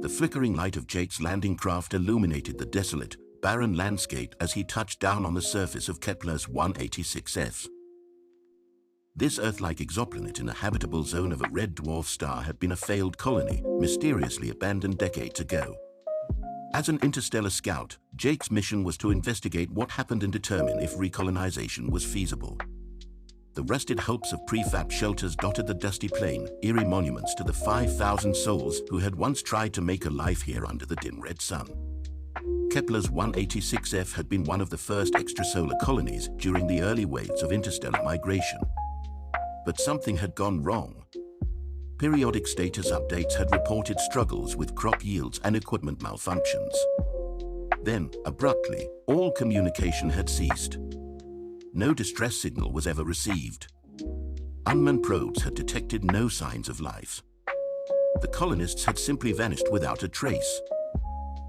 The flickering light of Jake's landing craft illuminated the desolate, barren landscape as he touched down on the surface of Kepler's 186f. This Earth-like exoplanet in a habitable zone of a red dwarf star had been a failed colony, mysteriously abandoned decades ago. As an interstellar scout, Jake's mission was to investigate what happened and determine if recolonization was feasible. The rusted hulks of prefab shelters dotted the dusty plain, eerie monuments to the 5,000 souls who had once tried to make a life here under the dim red sun. Kepler's 186f had been one of the first extrasolar colonies during the early waves of interstellar migration. But something had gone wrong. Periodic status updates had reported struggles with crop yields and equipment malfunctions. Then, abruptly, all communication had ceased. No distress signal was ever received. Unmanned probes had detected no signs of life. The colonists had simply vanished without a trace.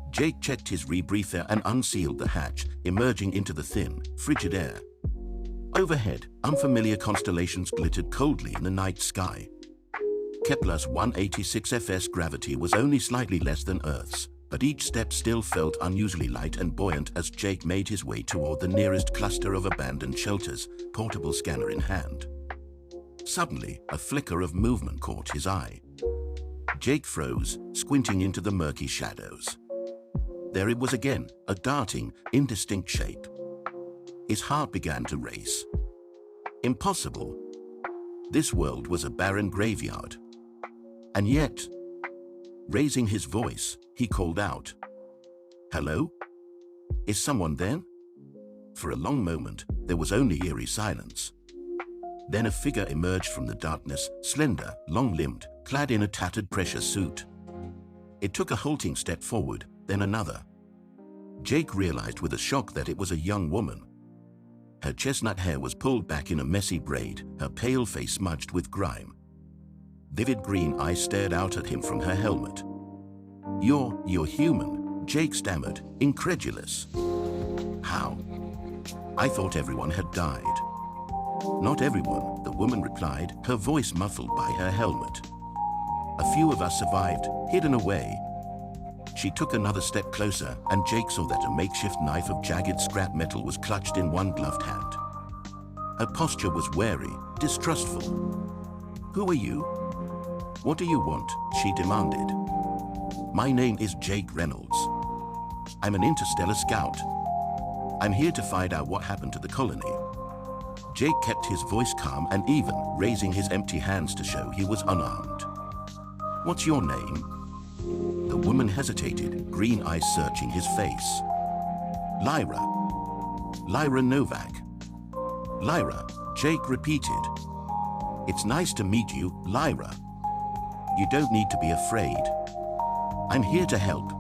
Jake checked his rebreather and unsealed the hatch, emerging into the thin, frigid air. Overhead, unfamiliar constellations glittered coldly in the night sky. Kepler's 186f's gravity was only slightly less than Earth's, but each step still felt unusually light and buoyant as Jake made his way toward the nearest cluster of abandoned shelters, portable scanner in hand. Suddenly, a flicker of movement caught his eye. Jake froze, squinting into the murky shadows. There it was again, a darting, indistinct shape. His heart began to race. Impossible. This world was a barren graveyard. And yet, raising his voice, he called out, "Hello? Is someone there?" For a long moment, there was only eerie silence. Then a figure emerged from the darkness, slender, long-limbed, clad in a tattered pressure suit. It took a halting step forward, then another. Jake realized with a shock that it was a young woman. Her chestnut hair was pulled back in a messy braid, her pale face smudged with grime. Vivid green eyes stared out at him from her helmet. You're human," Jake stammered, incredulous. "How? I thought everyone had died." "Not everyone," the woman replied, her voice muffled by her helmet. "A few of us survived, hidden away." She took another step closer, and Jake saw that a makeshift knife of jagged scrap metal was clutched in one gloved hand. Her posture was wary, distrustful. "Who are you? What do you want?" she demanded. "My name is Jake Reynolds. I'm an interstellar scout. I'm here to find out what happened to the colony." Jake kept his voice calm and even, raising his empty hands to show he was unarmed. "What's your name?" The woman hesitated, green eyes searching his face. "Lyra. Lyra Novak." "Lyra," Jake repeated. "It's nice to meet you, Lyra. You don't need to be afraid. I'm here to help."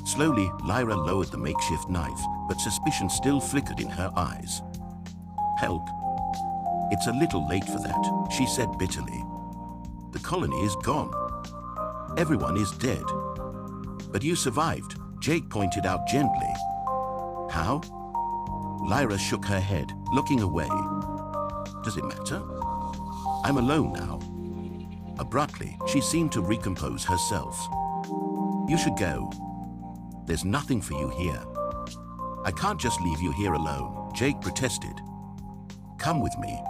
Slowly, Lyra lowered the makeshift knife, but suspicion still flickered in her eyes. "Help? It's a little late for that," she said bitterly. "The colony is gone. Everyone is dead. But you survived," Jake pointed out gently. "How?" Lyra shook her head, looking away. "Does it matter? I'm alone now." Abruptly, she seemed to recompose herself. "You should go. There's nothing for you here." "I can't just leave you here alone," Jake protested. "Come with me.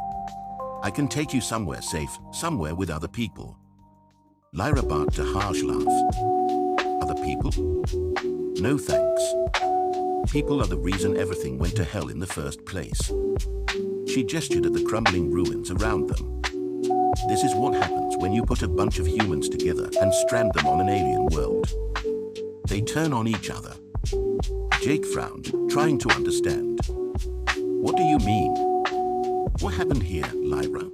I can take you somewhere safe, somewhere with other people." Lyra barked a harsh laugh. "Other people? No thanks. People are the reason everything went to hell in the first place." She gestured at the crumbling ruins around them. "This is what happens when you put a bunch of humans together and strand them on an alien world. They turn on each other." Jake frowned, trying to understand. "What do you mean? What happened here, Lyra?"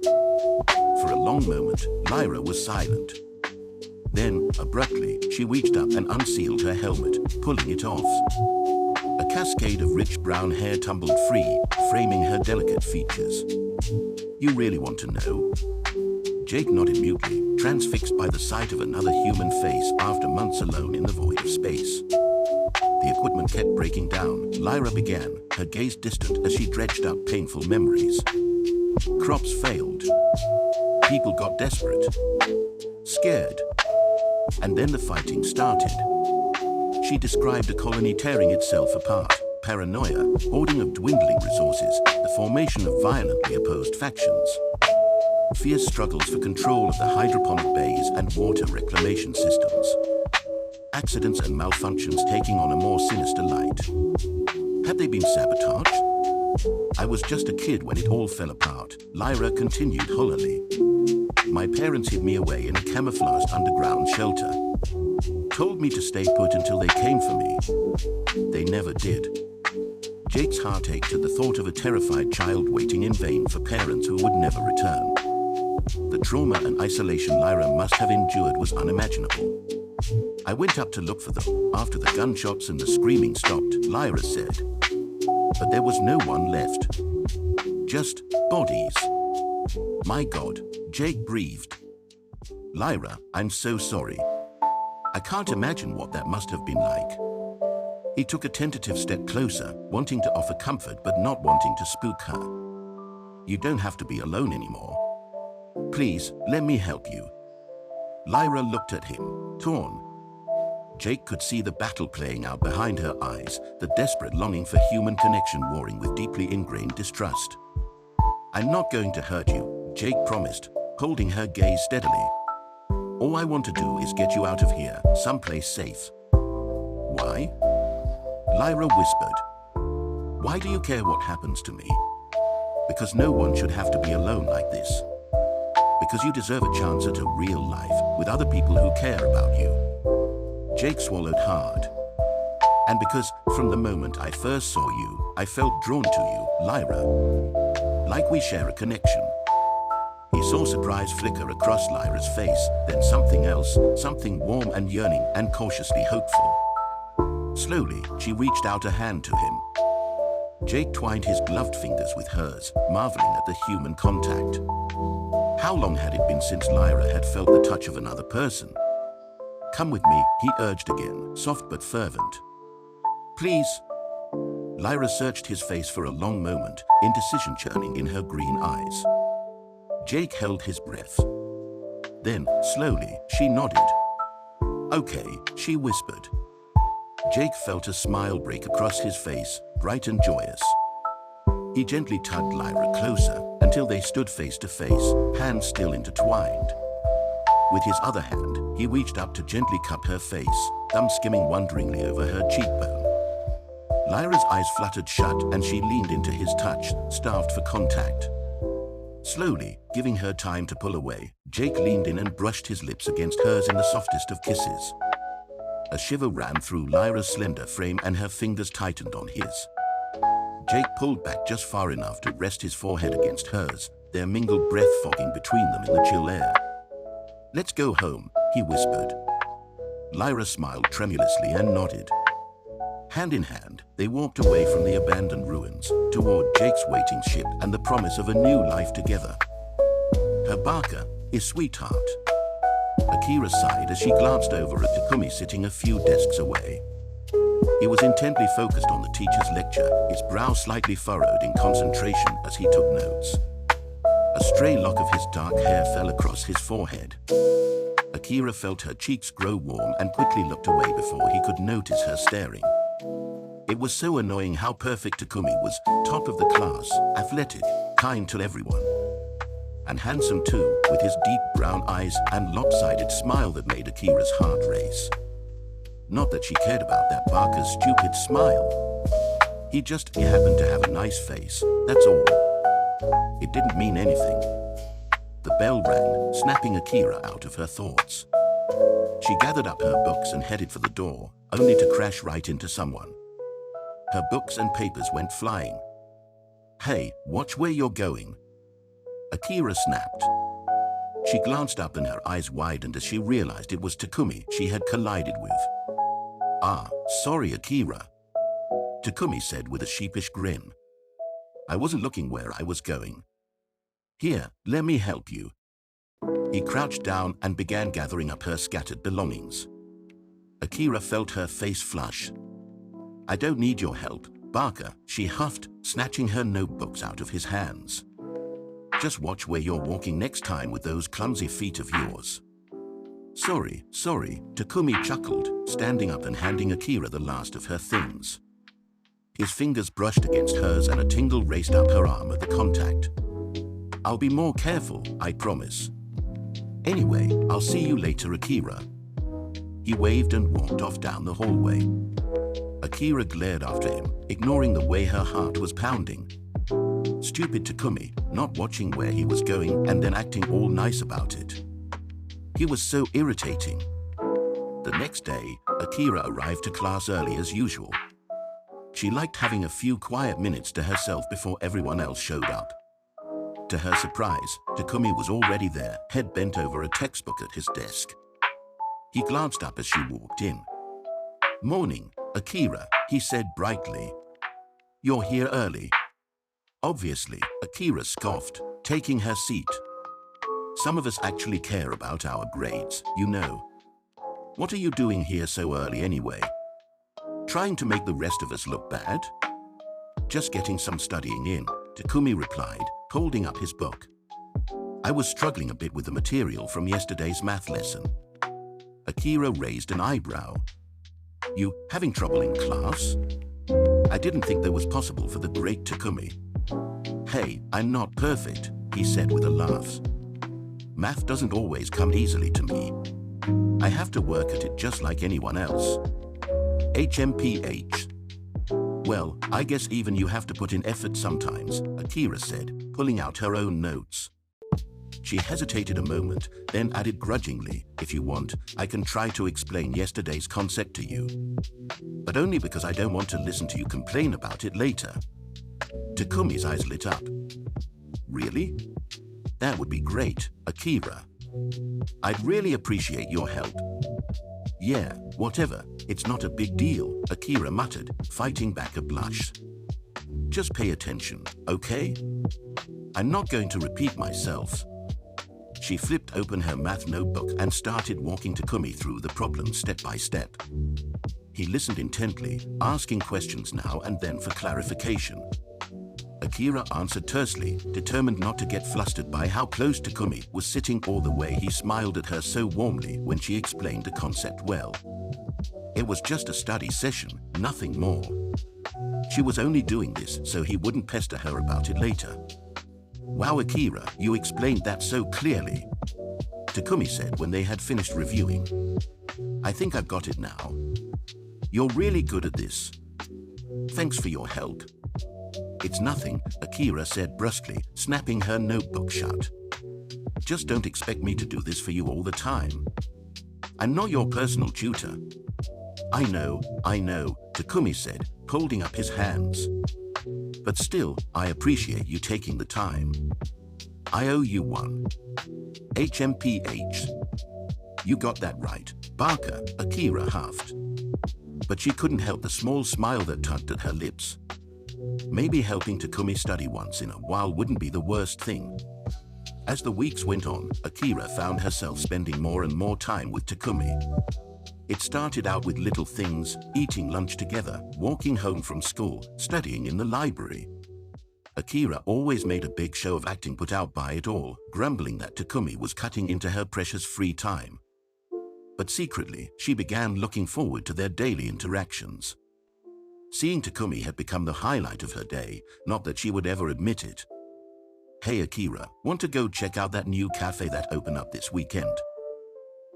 For a long moment, Lyra was silent. Then, abruptly, she reached up and unsealed her helmet, pulling it off. A cascade of rich brown hair tumbled free, framing her delicate features. "You really want to know?" Jake nodded mutely, transfixed by the sight of another human face after months alone in the void of space. The equipment kept breaking down. Lyra began, her gaze distant as she dredged up painful memories. Crops failed. People got desperate. Scared. And then the fighting started. She described a colony tearing itself apart, paranoia, hoarding of dwindling resources, the formation of violently opposed factions, fierce struggles for control of the hydroponic bays and water reclamation systems, accidents and malfunctions taking on a more sinister light. Had they been sabotaged? I was just a kid when it all fell apart, Lyra continued hollowly. My parents hid me away in a camouflaged underground shelter. Told me to stay put until they came for me. They never did. Jake's heart ached at the thought of a terrified child waiting in vain for parents who would never return. The trauma and isolation Lyra must have endured was unimaginable. I went up to look for them after the gunshots and the screaming stopped, Lyra said. But there was no one left. Just bodies. My God, Jake breathed. Lyra, I'm so sorry. I can't imagine what that must have been like. He took a tentative step closer, wanting to offer comfort but not wanting to spook her. You don't have to be alone anymore. Please, let me help you. Lyra looked at him, torn. Jake could see the battle playing out behind her eyes, the desperate longing for human connection warring with deeply ingrained distrust. I'm not going to hurt you, Jake promised, holding her gaze steadily. All I want to do is get you out of here, someplace safe. Why? Lyra whispered. Why do you care what happens to me? Because no one should have to be alone like this. Because you deserve a chance at a real life with other people who care about you. Jake swallowed hard. And because from the moment I first saw you, I felt drawn to you, Lyra. Like we share a connection. He saw surprise flicker across Lyra's face, then something else, something warm and yearning and cautiously hopeful. Slowly, she reached out a hand to him. Jake twined his gloved fingers with hers, marveling at the human contact. How long had it been since Lyra had felt the touch of another person? Come with me, he urged again, soft but fervent. Please. Lyra searched his face for a long moment, indecision churning in her green eyes. Jake held his breath. Then, slowly, she nodded. Okay, she whispered. Jake felt a smile break across his face, bright and joyous. He gently tugged Lyra closer until they stood face to face, hands still intertwined. With his other hand, he reached up to gently cup her face, thumb skimming wonderingly over her cheekbone. Lyra's eyes fluttered shut and she leaned into his touch, starved for contact. Slowly, giving her time to pull away, Jake leaned in and brushed his lips against hers in the softest of kisses. A shiver ran through Lyra's slender frame and her fingers tightened on his. Jake pulled back just far enough to rest his forehead against hers, their mingled breath fogging between them in the chill air. Let's go home, he whispered. Lyra smiled tremulously and nodded. Hand in hand, they walked away from the abandoned ruins, toward Jake's waiting ship and the promise of a new life together. Her Barker, his sweetheart. Akira sighed as she glanced over at Takumi sitting a few desks away. He was intently focused on the teacher's lecture, his brow slightly furrowed in concentration as he took notes. A stray lock of his dark hair fell across his forehead. Akira felt her cheeks grow warm and quickly looked away before he could notice her staring. It was so annoying how perfect Takumi was, top of the class, athletic, kind to everyone. And handsome too, with his deep brown eyes and lopsided smile that made Akira's heart race. Not that she cared about that Barker's stupid smile. He happened to have a nice face, that's all. It didn't mean anything. The bell rang, snapping Akira out of her thoughts. She gathered up her books and headed for the door, only to crash right into someone. Her books and papers went flying. Hey, watch where you're going. Akira snapped. She glanced up and her eyes widened as she realized it was Takumi she had collided with. Ah, sorry, Akira, Takumi said with a sheepish grin. I wasn't looking where I was going. Here, let me help you. He crouched down and began gathering up her scattered belongings. Akira felt her face flush. I don't need your help, Barker, she huffed, snatching her notebooks out of his hands. Just watch where you're walking next time with those clumsy feet of yours. Sorry, Takumi chuckled, standing up and handing Akira the last of her things. His fingers brushed against hers and a tingle raced up her arm at the contact. I'll be more careful, I promise. Anyway, I'll see you later, Akira. He waved and walked off down the hallway. Akira glared after him, ignoring the way her heart was pounding. Stupid Takumi, not watching where he was going and then acting all nice about it. He was so irritating. The next day, Akira arrived to class early as usual. She liked having a few quiet minutes to herself before everyone else showed up. To her surprise, Takumi was already there, head bent over a textbook at his desk. He glanced up as she walked in. Morning, Akira, he said brightly. You're here early. Obviously, Akira scoffed, taking her seat. Some of us actually care about our grades, you know. What are you doing here so early anyway? Trying to make the rest of us look bad? Just getting some studying in, Takumi replied, holding up his book. I was struggling a bit with the material from yesterday's math lesson. Akira raised an eyebrow. You having trouble in class? I didn't think that was possible for the great Takumi. Hey, I'm not perfect, he said with a laugh. Math doesn't always come easily to me. I have to work at it just like anyone else. HMPH. Well, I guess even you have to put in effort sometimes, Akira said, pulling out her own notes. She hesitated a moment, then added grudgingly, if you want, I can try to explain yesterday's concept to you. But only because I don't want to listen to you complain about it later. Takumi's eyes lit up. Really? That would be great, Akira. I'd really appreciate your help. Yeah, whatever, it's not a big deal, Akira muttered, fighting back a blush. Just pay attention, okay? I'm not going to repeat myself. She flipped open her math notebook and started walking Takumi through the problem step by step. He listened intently, asking questions now and then for clarification. Akira answered tersely, determined not to get flustered by how close Takumi was sitting or the way he smiled at her so warmly when she explained the concept well. It was just a study session, nothing more. She was only doing this so he wouldn't pester her about it later. Wow, Akira, you explained that so clearly, Takumi said when they had finished reviewing. I think I've got it now. You're really good at this. Thanks for your help. It's nothing, Akira said brusquely, snapping her notebook shut. Just don't expect me to do this for you all the time. I'm not your personal tutor. I know, Takumi said, holding up his hands. But still, I appreciate you taking the time. I owe you one. HMPH. You got that right, Barker, Akira huffed. But she couldn't help the small smile that tugged at her lips. Maybe helping Takumi study once in a while wouldn't be the worst thing. As the weeks went on, Akira found herself spending more and more time with Takumi. It started out with little things, eating lunch together, walking home from school, studying in the library. Akira always made a big show of acting put out by it all, grumbling that Takumi was cutting into her precious free time. But secretly, she began looking forward to their daily interactions. Seeing Takumi had become the highlight of her day, not that she would ever admit it. Hey Akira, want to go check out that new cafe that opened up this weekend?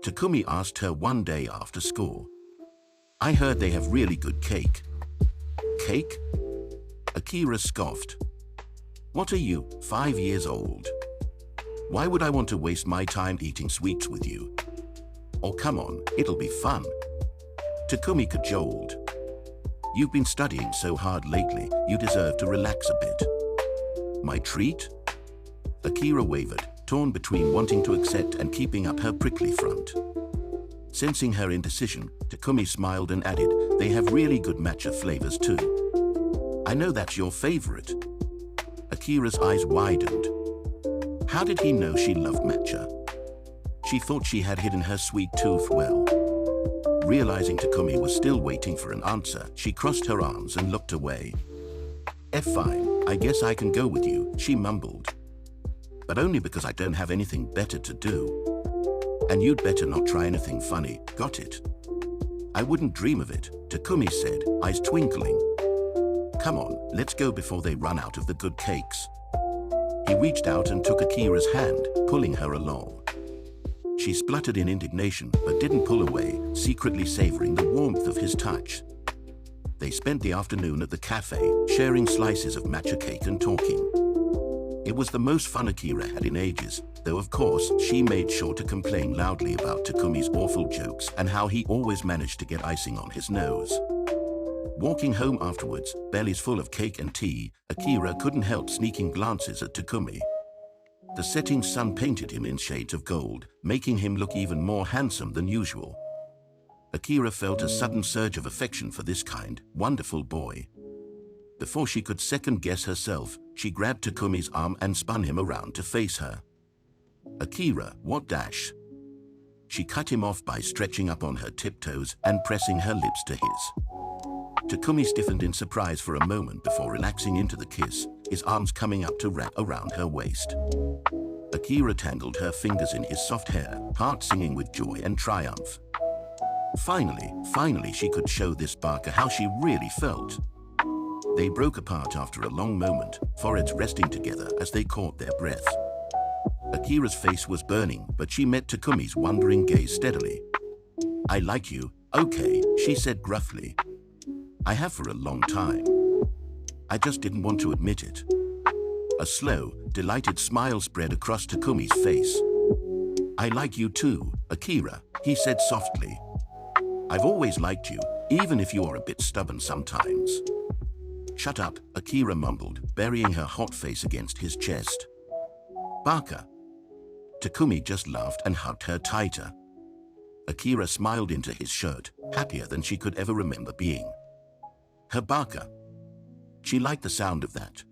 Takumi asked her one day after school. I heard they have really good cake. Cake? Akira scoffed. What are you, 5 years old? Why would I want to waste my time eating sweets with you? Oh come on, it'll be fun. Takumi cajoled. You've been studying so hard lately, you deserve to relax a bit. My treat? Akira wavered, torn between wanting to accept and keeping up her prickly front. Sensing her indecision, Takumi smiled and added, they have really good matcha flavors too. I know that's your favorite. Akira's eyes widened. How did he know she loved matcha? She thought she had hidden her sweet tooth well. Realizing Takumi was still waiting for an answer, she crossed her arms and looked away. Fine, I guess I can go with you, she mumbled. But only because I don't have anything better to do. And you'd better not try anything funny, got it? I wouldn't dream of it, Takumi said, eyes twinkling. Come on, let's go before they run out of the good cakes. He reached out and took Akira's hand, pulling her along. She spluttered in indignation but didn't pull away, secretly savoring the warmth of his touch. They spent the afternoon at the cafe, sharing slices of matcha cake and talking. It was the most fun Akira had in ages, though of course she made sure to complain loudly about Takumi's awful jokes and how he always managed to get icing on his nose. Walking home afterwards, bellies full of cake and tea, Akira couldn't help sneaking glances at Takumi. The setting sun painted him in shades of gold, making him look even more handsome than usual. Akira felt a sudden surge of affection for this kind, wonderful boy. Before she could second-guess herself, she grabbed Takumi's arm and spun him around to face her. Akira, what dash? She cut him off by stretching up on her tiptoes and pressing her lips to his. Takumi stiffened in surprise for a moment before relaxing into the kiss, his arms coming up to wrap around her waist. Akira tangled her fingers in his soft hair, heart singing with joy and triumph. Finally she could show this Barker how she really felt. They broke apart after a long moment, foreheads resting together as they caught their breath. Akira's face was burning, but she met Takumi's wondering gaze steadily. I like you, okay, she said gruffly. I have for a long time. I just didn't want to admit it. A slow, delighted smile spread across Takumi's face. I like you too, Akira, he said softly. I've always liked you, even if you're a bit stubborn sometimes. Shut up, Akira mumbled, burying her hot face against his chest. Baka. Takumi just laughed and hugged her tighter. Akira smiled into his shirt, happier than she could ever remember being. Her Baka. She liked the sound of that.